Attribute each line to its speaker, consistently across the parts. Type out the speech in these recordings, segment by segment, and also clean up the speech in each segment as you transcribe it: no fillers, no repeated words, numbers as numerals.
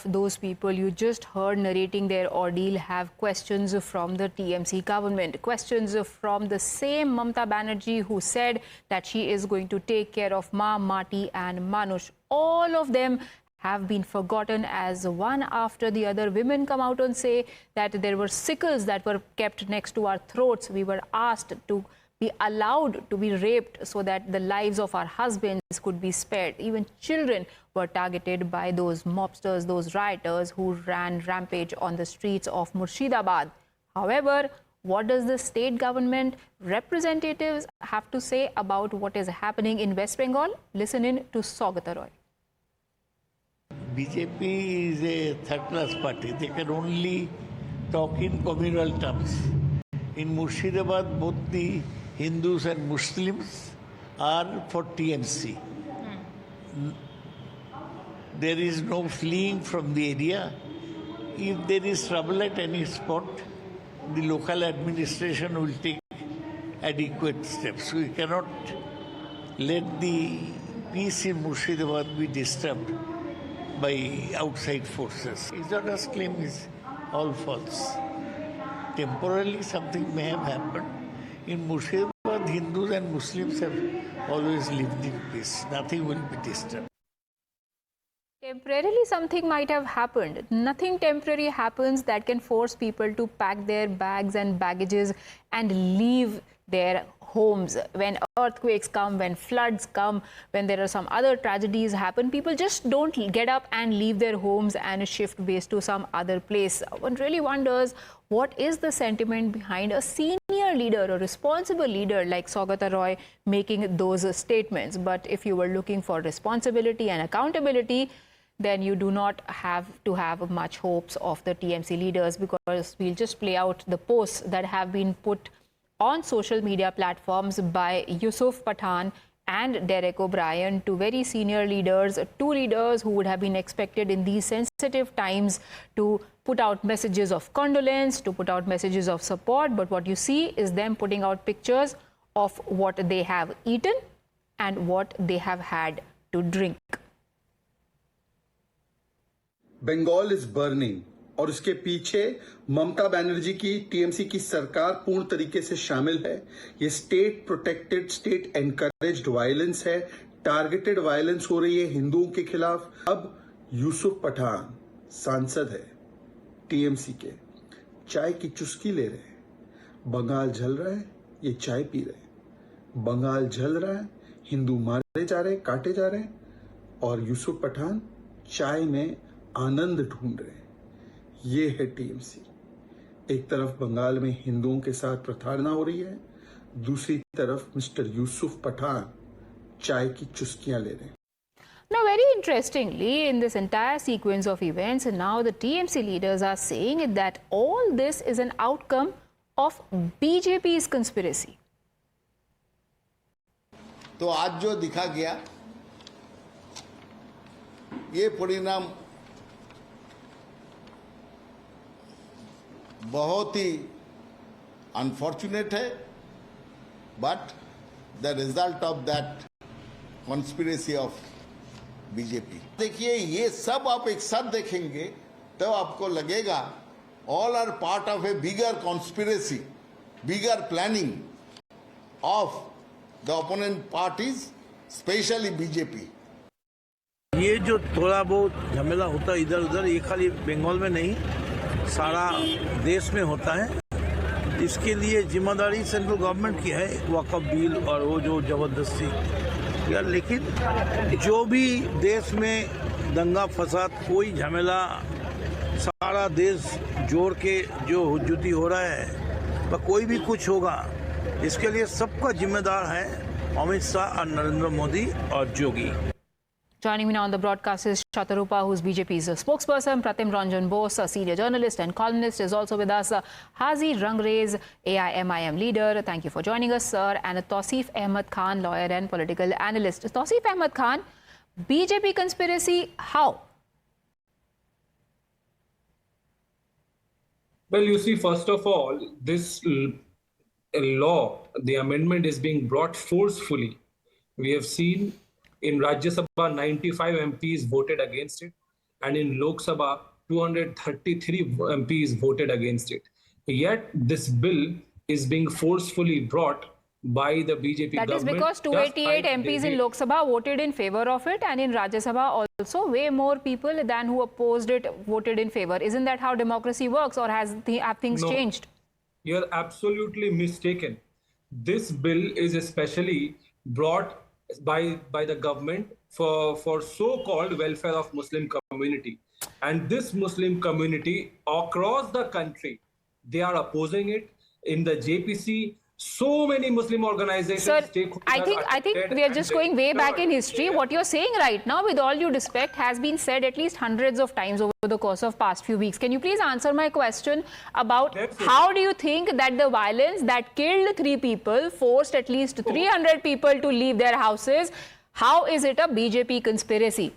Speaker 1: those people you just heard narrating their ordeal have questions from the TMC government, questions from the same Mamata Banerjee who said that she is going to take care of Ma, Mati and Manush. All of them have been forgotten as one after the other. Women come out and say that there were sickles that were kept next to our throats. We were asked to be allowed to be raped so that the lives of our husbands could be spared. Even children were targeted by those mobsters, those rioters who ran rampage on the streets of Murshidabad. However, what does the state government representatives have to say about what is happening in West Bengal? Listen in to Saugata Roy.
Speaker 2: BJP is a third-class party. They can only talk in communal terms. In Murshidabad, both the Hindus and Muslims are for TMC. There is no fleeing from the area. If there is trouble at any spot, the local administration will take adequate steps. We cannot let the peace in Murshidabad be disturbed by outside forces. Isada's claim is all false. Temporarily something may have happened. In Murshidabad, Hindus and Muslims have always lived in peace. Nothing will be disturbed.
Speaker 1: Temporarily something might have happened. Nothing temporary happens that can force people to pack their bags and baggages and leave their homes. When earthquakes come, when floods come, when there are some other tragedies happen, people just don't get up and leave their homes and shift base to some other place. One really wonders what is the sentiment behind a senior leader, a responsible leader like Saugata Roy making those statements. But if you were looking for responsibility and accountability, then you do not have to have much hopes of the TMC leaders, because we'll just play out the posts that have been put on social media platforms by Yusuf Pathan and Derek O'Brien, two very senior leaders, two leaders who would have been expected in these sensitive times to put out messages of condolence, to put out messages of support. But what you see is them putting out pictures of what they have eaten and what they have had to drink.
Speaker 3: Bengal is burning और उसके पीछे ममता बनर्जी की TMC की सरकार पूर्ण तरीके से शामिल है। ये state protected, state encouraged violence है, टारगेटेड वायलेंस हो रही है हिंदुओं के खिलाफ। अब यूसुफ पठान सांसद है टीएमसी के, चाय की चुस्की ले रहे हैं। बंगाल जल रहा है, ये चाय पी रहे हैं। बंगाल जल रहा है, हिंदू मारे जा रहे हैं, काटे जा रहे हैं, और यूसुफ पठान चाय में आनंद ढूंढ रहे हैं। ये है टीएमसी। एक तरफ बंगाल में हिंदुओं के साथ प्रताड़ना हो रही है, दूसरी तरफ मिस्टर यूसुफ पठान चाय की चुस्कियां ले रहे हैं।
Speaker 1: Now, very interestingly, in this entire sequence of events, now the TMC leaders are saying that all this is an outcome of BJP's conspiracy.
Speaker 4: तो आज जो दिखा गया, ये परिणाम बहुत ही अनफॉर्चुनेट है, but the result of that conspiracy of BJP. देखिए, ये सब आप एक साथ देखेंगे तो आपको लगेगा all are part of a bigger conspiracy, bigger planning of the opponent parties, specially BJP.
Speaker 5: ये जो थोड़ा बहुत झमेला होता है इधर उधर, ये खाली बंगाल में नहीं, सारा देश में होता है। इसके लिए जिम्मेदारी सेंट्रल गवर्नमेंट की है, वक्फ बिल और वो जो जबरदस्ती यार। लेकिन जो भी देश में दंगा फसाद, कोई झमेला, सारा देश जोड़ के जो हुज्जती हो रहा है, वह कोई भी कुछ होगा, इसके लिए सबका जिम्मेदार है अमित शाह और नरेंद्र मोदी और जोगी।
Speaker 1: Joining me now on the broadcast is Shatarupa, who's BJP's spokesperson. Pratim Ranjan Bose, a senior journalist and columnist, is also with us. Hazi Rangrez, AIMIM leader. Thank you for joining us, sir. And Tausif Ahmed Khan, lawyer and political analyst. Tausif Ahmed Khan, BJP conspiracy, how?
Speaker 6: Well, you see, first of all, this law, the amendment is being brought forcefully. We have seen in Rajya Sabha, 95 MPs voted against it. and in Lok Sabha, 233 MPs voted against it. Yet this bill is being forcefully brought by the BJP
Speaker 1: That is
Speaker 6: government.
Speaker 1: because 288 MPs in Lok Sabha voted in favor of it, and in Rajya Sabha also way more people than who opposed it voted in favor. Isn't that how democracy works, or have things changed?
Speaker 6: You're absolutely mistaken. This bill is especially brought by the government for so-called welfare of Muslim community. And this Muslim community across the country, they are opposing it. In the JPC, so many Muslim organizations.
Speaker 1: Sir, I think we are just going way back in history. What you're saying right now, with all due respect, has been said at least hundreds of times over the course of past few weeks. Can you please answer my question about how do you think that the violence that killed 3 people, forced at least 300 people to leave their houses, how is it a BJP conspiracy?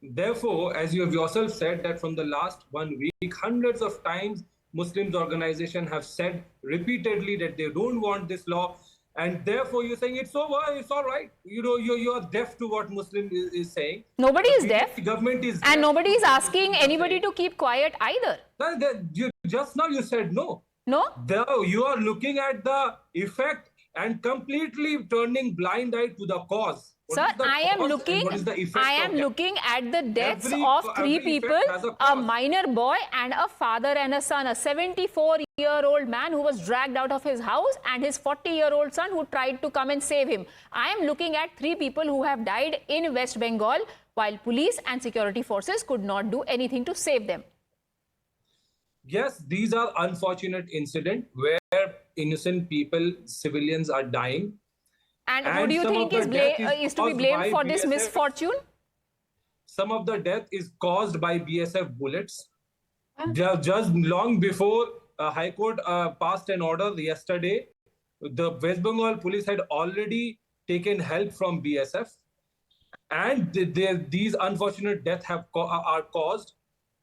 Speaker 6: Therefore, as you have yourself said, that from the last 1 week, hundreds of times Muslims organization have said repeatedly that they don't want this law, and therefore you're saying it's over, it's all right. You know, you're deaf to what Muslim is saying.
Speaker 1: Nobody is deaf.
Speaker 6: The government is
Speaker 1: and nobody is asking anybody to keep quiet either.
Speaker 6: Just now you said no.
Speaker 1: No?
Speaker 6: You are looking at the effect and completely turning blind eye to the cause.
Speaker 1: Sir, I am looking at the deaths of 3 people, a minor boy and a father and a son, a 74-year-old man who was dragged out of his house and his 40-year-old son who tried to come and save him. I am looking at 3 people who have died in West Bengal while police and security forces could not do anything to save them.
Speaker 6: Yes, these are unfortunate incidents where innocent people, civilians are dying.
Speaker 1: And who do you think is to be blamed for this misfortune?
Speaker 6: Some of the death is caused by BSF bullets. Just long before High Court passed an order yesterday, the West Bengal police had already taken help from BSF. And these unfortunate deaths are caused.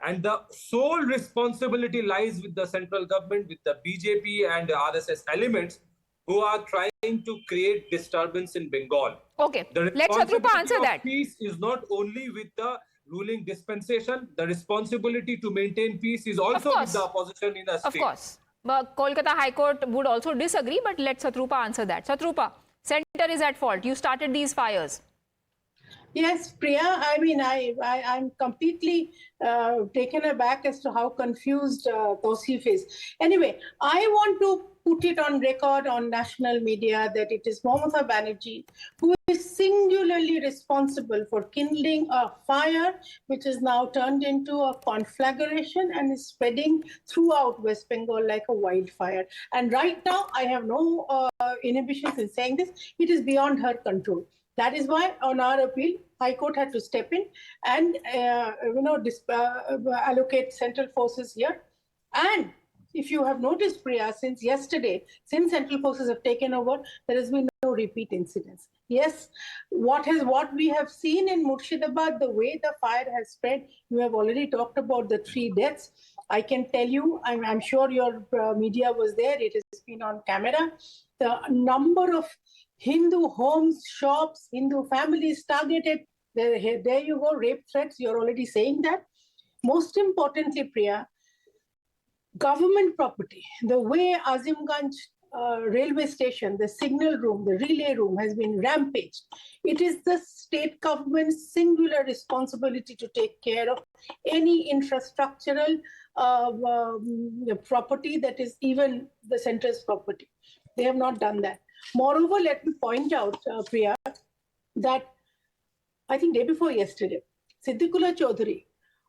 Speaker 6: And the sole responsibility lies with the central government, with the BJP and the RSS elements who are trying to create disturbance in Bengal.
Speaker 1: Okay, let Shatrupa answer that.
Speaker 6: Peace is not only with the ruling dispensation, the responsibility to maintain peace is also with the opposition in the state.
Speaker 1: Of course. But Kolkata High Court would also disagree, but let Shatrupa answer that. Shatrupa, center is at fault. You started these fires.
Speaker 7: Yes, Priya, I mean, I'm completely taken aback as to how confused Tausif is. Anyway, I want to put it on record on national media that it is Mamata Banerjee who is singularly responsible for kindling a fire which is now turned into a conflagration and is spreading throughout West Bengal like a wildfire. And right now, I have no inhibitions in saying this. It is beyond her control. That is why, on our appeal, High Court had to step in and allocate central forces here. And if you have noticed, Priya, since yesterday, since central forces have taken over, there has been no repeat incidents. Yes, what we have seen in Murshidabad, the way the fire has spread, you have already talked about the 3 deaths. I can tell you, I'm sure your media was there, it has been on camera, the number of Hindu homes, shops, Hindu families targeted. There you go, rape threats, you're already saying that. Most importantly, Priya, government property, the way Azimganj railway station, the signal room, the relay room has been rampaged. It is the state government's singular responsibility to take care of any infrastructural property that is even the centre's property. They have not done that. Moreover, let me point out, Priya, that I think day before yesterday, Siddiqullah Chaudhary,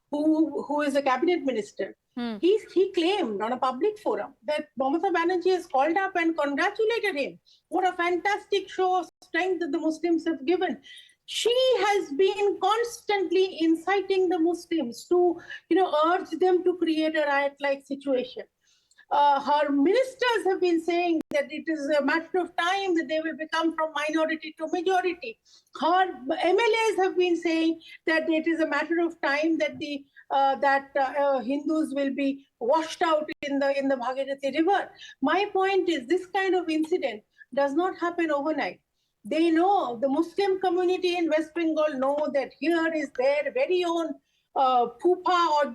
Speaker 7: who is a cabinet minister, he claimed on a public forum that Mamata Banerjee has called up and congratulated him. What a fantastic show of strength that the Muslims have given. She has been constantly inciting the Muslims to, urge them to create a riot-like situation. Her ministers have been saying that it is a matter of time that they will become from minority to majority. Her MLAs have been saying that it is a matter of time that Hindus will be washed out in the Bhagirathi River. My point is, this kind of incident does not happen overnight. They know, the Muslim community in West Bengal know that here is their very own poopa or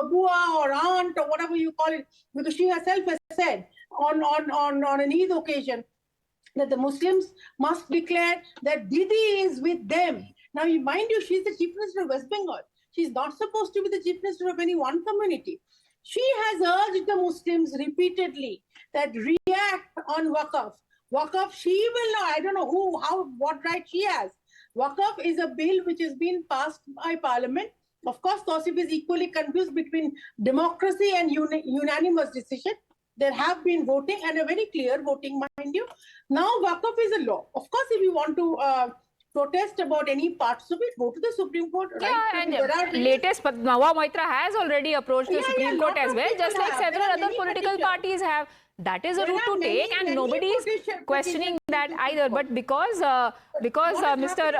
Speaker 7: bua or aunt or whatever you call it, because she herself has said on an Eid occasion that the Muslims must declare that Didi is with them. Now, mind you, she's the Chief Minister of West Bengal. She's not supposed to be the Chief Minister of any one community. She has urged the Muslims repeatedly that react on Waqf. Waqf, she will know, I don't know who, how, what right she has. Waqf is a bill which has been passed by Parliament. Of course, Tausif is equally confused between democracy and unanimous decision. There have been voting and a very clear voting, mind you. Now, Waqf is a law. Of course, if you want to protest about any parts of it, go to the Supreme Court.
Speaker 1: Yeah,
Speaker 7: right?
Speaker 1: and latest Padmawa Maitra has already approached the Supreme Court as well, just like several other political parties have. That is a route to take, and nobody is questioning that either. But because Mr.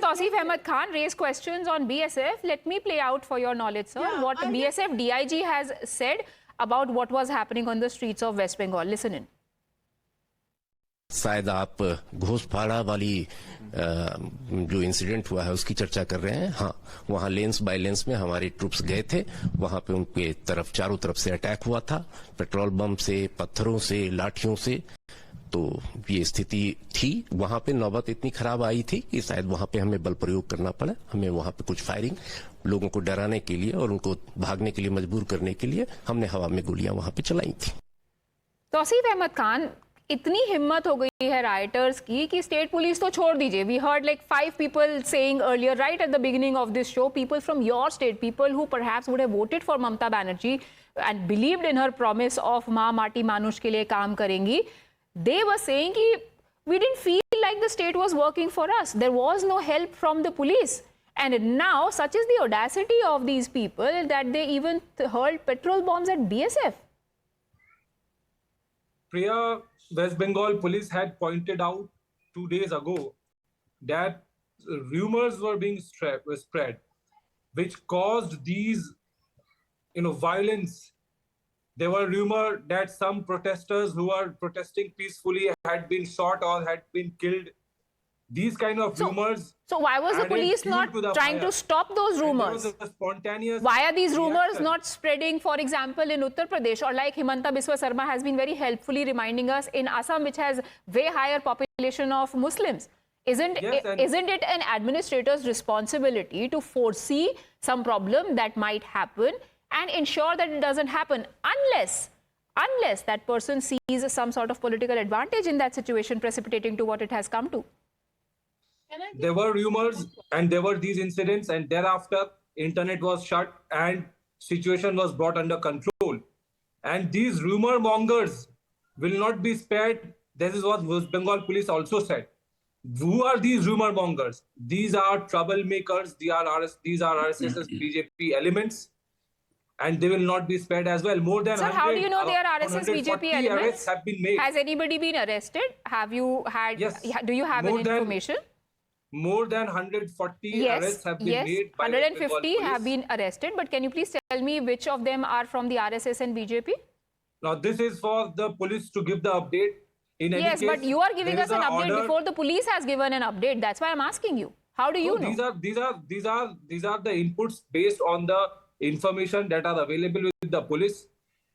Speaker 1: Tausif Ahmed Khan raised questions on BSF, let me play out for your knowledge, sir, what BSF DIG has said about what was happening on the streets of West Bengal. Listen in.
Speaker 8: शायद आप घोषपाड़ा वाली जो incident हुआ है उसकी चर्चा कर रहे हैं। हाँ, वहाँ लेंस बाय लेंस में हमारे ट्रूप्स गए थे, वहाँ पे उनके तरफ चारों तरफ से अटैक हुआ था, पेट्रोल बम से, पत्थरों से, लाठियों से। तो ये स्थिति थी। वहाँ पे नौबत इतनी खराब आई थी कि शायद वहाँ पे हमें बल प्रयोग करना पड़ा। हमें वहाँ पे कुछ फायरिंग, लोगों को डराने के लिए और उनको भागने के लिए मजबूर करने के लिए हमने हवा में गोलियां वहाँ पे चलाई थी।
Speaker 1: तौसीफ अहमद खान, इतनी हिम्मत हो गई है राइटर्स की कि स्टेट पुलिस तो छोड़ दीजिए. We heard like 5 people saying earlier, right at the beginning of this show, people from your state, people who perhaps would have voted for Mamata Banerjee and believed in her promise of maa mati manush ke liye kaam karengi, they were saying ki we didn't feel like the state was working for us. There was no help from the police. And now such is the audacity of these people that they even hurled petrol bombs at BSF.
Speaker 6: Priya, West Bengal police had pointed out 2 days ago that rumors were being spread, which caused these, violence. There were rumors that some protesters who are protesting peacefully had been shot or had been killed. These kind of rumors.
Speaker 1: So why was the police not trying to stop those rumors? Why are these rumors not spreading, for example, in Uttar Pradesh, or like Himanta Biswa Sarma has been very helpfully reminding us, in Assam, which has way higher population of Muslims? Isn't it an administrator's responsibility to foresee some problem that might happen and ensure that it doesn't happen, unless that person sees some sort of political advantage in that situation, precipitating to what it has come to?
Speaker 6: There were rumors and there were these incidents, and thereafter internet was shut and situation was brought under control. And these rumor mongers will not be spared. This is what West Bengal police also said. Who are these rumor mongers? These are troublemakers. These are RSS BJP elements, and they will not be spared as well. More than
Speaker 1: Sir, how do you know they are RSS BJP elements?
Speaker 6: Have been made.
Speaker 1: Has anybody been arrested? Have you had?
Speaker 6: Yes.
Speaker 1: Do you have any information?
Speaker 6: More than 140 arrests have been made. By
Speaker 1: 150 have been arrested. But can you please tell me which of them are from the RSS and BJP?
Speaker 6: Now, this is for the police to give the update. In any case,
Speaker 1: but you are giving us an update before the police has given an update. That's why I'm asking you. How do you know?
Speaker 6: These are the inputs based on the information that are available with the police.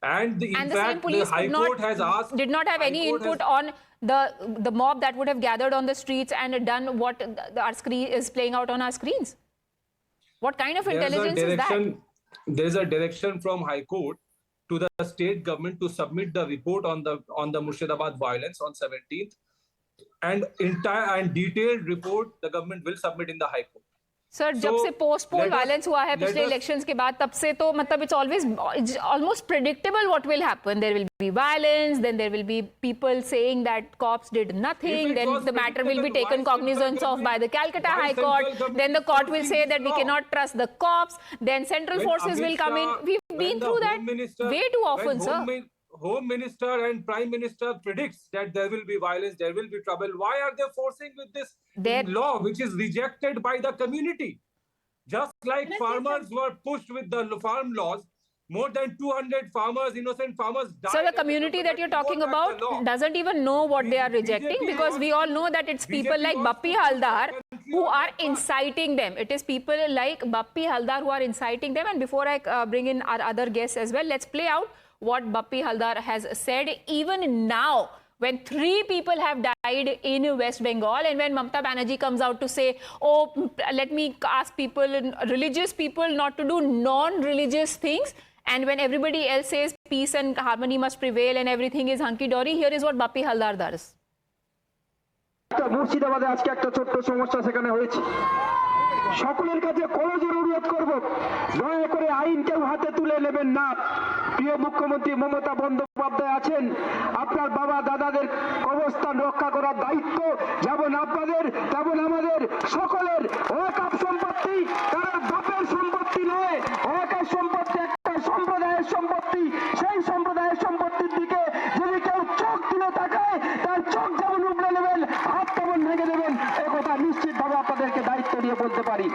Speaker 6: And in fact, the High Court has asked...
Speaker 1: Did not have any input on the mob that would have gathered on the streets and done what our screen is playing out on our screens. What kind of intelligence is that?
Speaker 6: There's a direction from High Court to the state government to submit the report on the Murshidabad violence on 17th. And entire and detailed report the government will submit in the High Court.
Speaker 1: Sir, जब से post-poll violence हुआ है पिछले elections के बाद, तब से तो मतलब it's almost predictable what will happen. There will be violence, then there will be people saying that cops did nothing, then the matter will be taken cognizance of by the Calcutta High Court, then the court will say that we cannot trust the cops, then central forces will come in. We've been through that way too often, sir.
Speaker 6: Home Minister and Prime Minister predicts that there will be violence, there will be trouble. Why are they forcing with this law which is rejected by the community? Just like farmers were pushed with the farm laws, More than 200 farmers, innocent farmers died.
Speaker 1: So the community that you're talking about doesn't even know what they are rejecting, because we all know that it's people like Bappi Haldar who are inciting them. It is people like Bappi Haldar who are inciting them. And before I bring in our other guests as well, let's play out what Bappi Haldar has said. Even now, when 3 people have died in West Bengal, and when Mamata Banerjee comes out to say, oh, let me ask people, religious people, not to do non-religious things, and when everybody else says peace and harmony must prevail and everything is hunky-dory, here is what Bappi Haldar does.
Speaker 9: মুর্শিদাবাদে আজকে একটা ছোট্ট সমস্যা সেখানে হয়েছে। সকলের কাছে করজোড়ে অনুরোধ করব, দয়া করে আইন কেউ হাতে তুলে নেবেন না। প্রিয় মুখ্যমন্ত্রী মমতা বন্দ্যোপাধ্যায় আছেন, আপনার বাবা দাদাদের অবস্থান রক্ষা করার দায়িত্ব যেমন আপনাদের তেমন আমাদের সকলের। ওয়াকফ সম্পত্তি কারোর বাপের সম্পত্তি নয়, ওয়াকফ সম্পত্তি একটা সম্প্রদায়ের সম্পত্তি। সেই সম্প্রদায়ের সম্পত্তির দিকে যদি কেউ চোখ তুলে তাকায়, তার চোখ যেমন উবড়ে নেবেন, হাত তেমন ভেঙে দেবেন, একথা নিশ্চিতভাবে আপনাদেরকে দায়িত্ব দিয়ে বলতে পারি।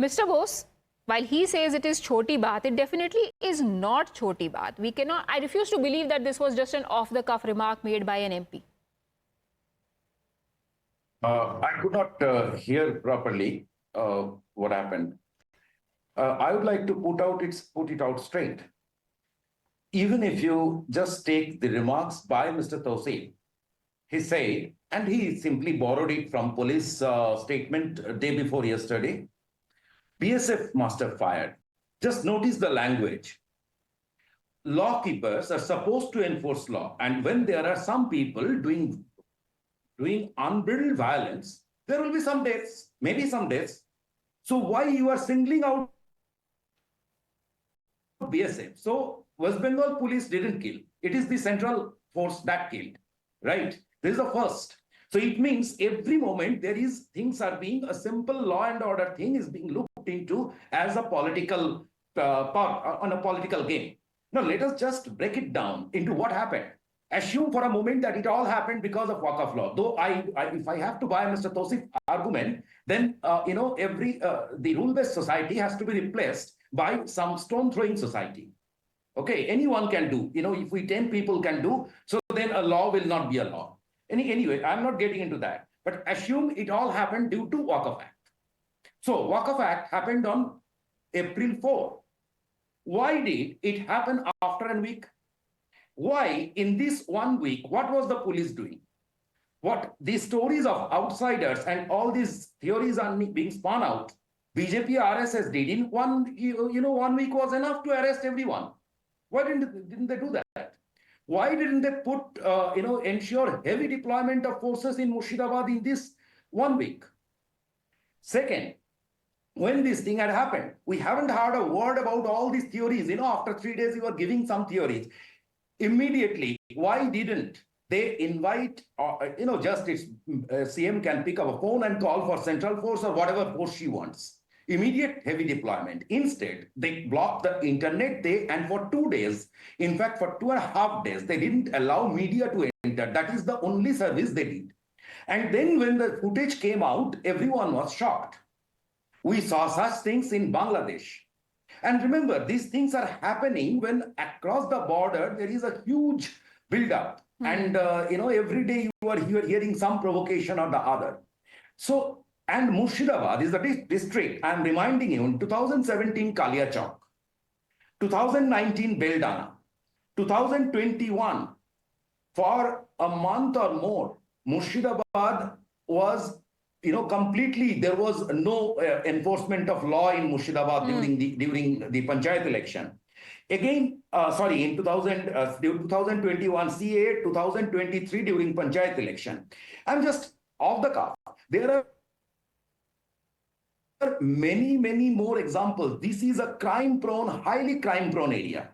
Speaker 1: Mr. Bose, while he says it is choti baat, it definitely is not choti baat. We cannot, I refuse to believe that this was just an off-the-cuff remark made by an MP.
Speaker 10: I could not hear properly what happened. I would like to put it out straight. Even if you just take the remarks by Mr. Tawseef, he said, and he simply borrowed it from police statement day before yesterday, BSF must have fired. Just notice the language. Law keepers are supposed to enforce law, and when there are some people doing unbridled violence, there will be some deaths, maybe some deaths. So why you are singling out BSF? So West Bengal police didn't kill. It is the central force that killed, right? This is the first. So it means every moment there is things are being, a simple law and order thing is being looked into as a political on a political game. Now let us just break it down into what happened. Assume for a moment that it all happened because of Waqf law. Though if I have to buy Mr. Tawseef's argument, then the rule-based society has to be replaced by some stone-throwing society. Okay, anyone can do. If we 10 people can do, so then a law will not be a law. Anyway, I'm not getting into that. But assume it all happened due to Waqf Act. So Waqf Act happened on April 4. Why did it happen after a week? Why in this 1 week, what was the police doing? What these stories of outsiders and all these theories are being spun out, BJP RSS did in 1 week was enough to arrest everyone. Why didn't they do that? Why didn't they ensure heavy deployment of forces in Murshidabad in this 1 week? Second, when this thing had happened, we haven't heard a word about all these theories. After 3 days, you were giving some theories. Immediately, why didn't they invite, just its CM can pick up a phone and call for central force or whatever force she wants. Immediate heavy deployment. Instead, they blocked the internet and for 2 days, in fact, for 2.5 days, they didn't allow media to enter. That is the only service they did. And then when the footage came out, everyone was shocked. We saw such things in Bangladesh. And remember, these things are happening when across the border, there is a huge buildup. And, every day you are hearing some provocation or the other. So, and Murshidabad is the district, I'm reminding you, in 2017, Kaliachowk, 2019, Beldana, 2021, for a month or more, Murshidabad was, completely, there was no enforcement of law in Murshidabad during the Panchayat election. Again, in 2021 CA, 2023 during Panchayat election. I'm just off the cuff. There are many more examples. This is a highly crime-prone area.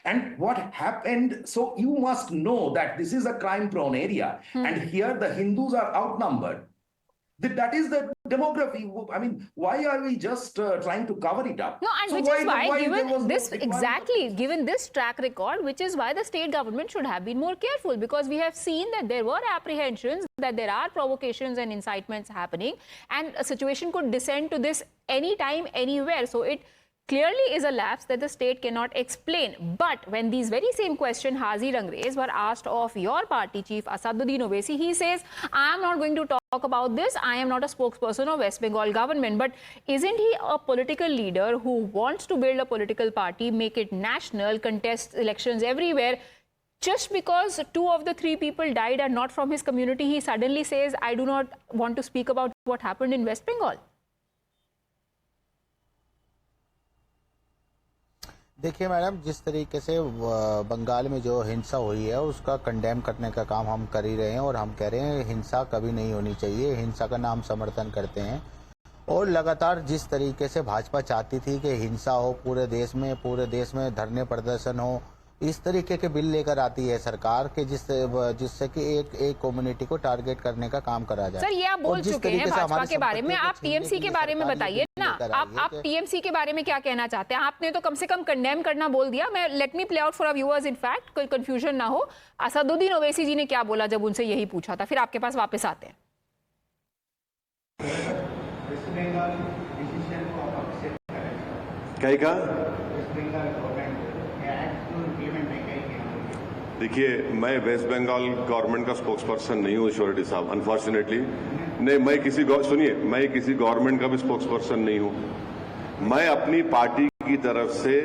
Speaker 10: And what happened, so you must know that this is a crime-prone area. And here the Hindus are outnumbered. That is the demography. I mean, why are we just trying to cover it up?
Speaker 1: No, and
Speaker 10: so
Speaker 1: which is why given this track record, which is why the state government should have been more careful, because we have seen that there were apprehensions, that there are provocations and incitements happening, and a situation could descend to this anytime, anywhere. So it clearly is a lapse that the state cannot explain. But when these very same question Hazi Rangrez were asked of your party chief Asaduddin Owaisi, he says, I am not going to talk about this. I am not a spokesperson of West Bengal government. But isn't he a political leader who wants to build a political party, make it national, contest elections everywhere? Just because 2 of the 3 people died are not from his community, he suddenly says, I do not want to speak about what happened in West Bengal.
Speaker 11: देखिए madam, जिस तरीके से बंगाल में जो हिंसा हुई है उसका कंडेम करने का काम हम कर ही रहे हैं और हम कह रहे हैं हिंसा कभी नहीं होनी चाहिए। हिंसा का नाम समर्थन करते हैं और लगातार जिस तरीके से भाजपा चाहती थी कि हिंसा हो पूरे देश में धरने प्रदर्शन हो, इस तरीके के बिल लेकर आती है सरकार के जिससे कि एक कम्युनिटी को टारगेट करने का काम करा जाए।
Speaker 1: सर, ये आप बोल चुके हैं भाजपा के बारे में, आप टीएमसी के बारे में बताइए ना। आप टीएमसी के बारे में क्या कहना चाहते हैं? आपने तो कम से कम कंडेम करना बोल दिया। मैं let me play out for our viewers, in fact कोई कंफ्यूजन ना हो। असदुद्दीन ओवैसी जी ने क्या बोला जब उनसे यही पूछा था, फिर आपके पास वापस आते हैं।
Speaker 12: देखिए, मैं वेस्ट बंगाल गवर्नमेंट का स्पोक्स पर्सन नहीं हूँ श्योरिटी साहब, अनफॉर्चुनेटली। नहीं, मैं किसी गवर्नमेंट का भी स्पोक्स पर्सन नहीं हूँ। मैं अपनी पार्टी की तरफ से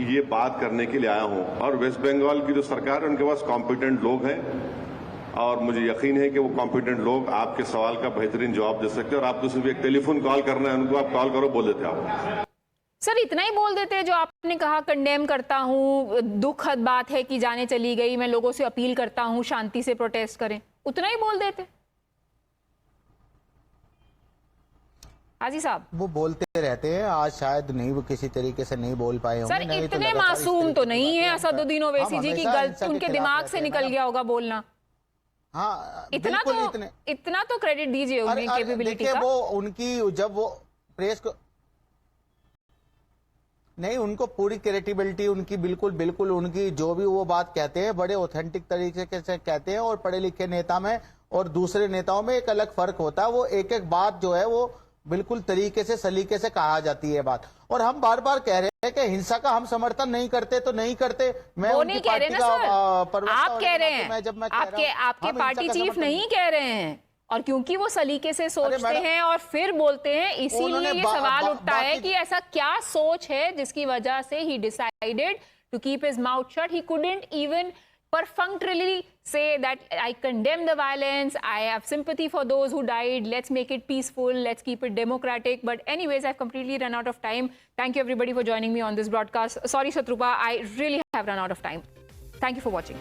Speaker 12: ये बात करने के लिए आया हूँ और वेस्ट बंगाल की जो सरकार है उनके पास कॉम्पिटेंट लोग हैं और मुझे यकीन है कि वो कॉम्पिटेंट लोग आपके सवाल का बेहतरीन जवाब दे सकते हैं। और आपको सिर्फ एक टेलीफोन कॉल करना है उनको, आप कॉल करो, बोल देते आप।
Speaker 1: सर, इतना ही बोल देते जो आपने कहा कंडेम करता हूं, दुखद बात है कि जाने चली गई, मैं लोगों से अपील करता हूं शांति से प्रोटेस्ट करें, उतना ही बोल देते हाजी साहब?
Speaker 11: वो बोलते रहते हैं, आज शायद नहीं, वो किसी तरीके से नहीं बोल पाए होंगे।
Speaker 1: सर, इतने मासूम तो नहीं है असदुद्दीन ओवैसी जी की गलती उनके दिमाग से निकल गया होगा बोलना।
Speaker 11: हाँ,
Speaker 1: इतना तो क्रेडिट दीजिए उनकी कैपेबिलिटी का।
Speaker 11: वो उनकी जब वो प्रेस को नहीं, उनको पूरी क्रेडिबिलिटी उनकी बिल्कुल उनकी जो भी वो बात कहते हैं बड़े ऑथेंटिक तरीके से कहते हैं और पढ़े लिखे नेता में और दूसरे नेताओं में एक अलग फर्क होता है। वो एक बात जो है वो बिल्कुल तरीके से सलीके से कहा जाती है बात। और हम बार बार कह रहे हैं कि हिंसा का हम समर्थन नहीं करते तो नहीं करते। मैं
Speaker 1: वो नहीं कह रहे ना सर, आप कह रहे हैं, आपके पार्टी चीफ नहीं कह रहे हैं। और क्योंकि वो सलीके से सोचते हैं और फिर बोलते हैं, इसीलिए ये सवाल उठता है कि ऐसा क्या सोच है जिसकी वजह से he decided to keep his mouth shut. He couldn't even perfunctorily say that I condemn the violence, I have sympathy for those who died, let's make it peaceful, let's keep it democratic. But anyways, I've completely run out of time. Thank you everybody for joining me on this broadcast. Sorry Shatrupa, I really have run out of time. Thank you for watching.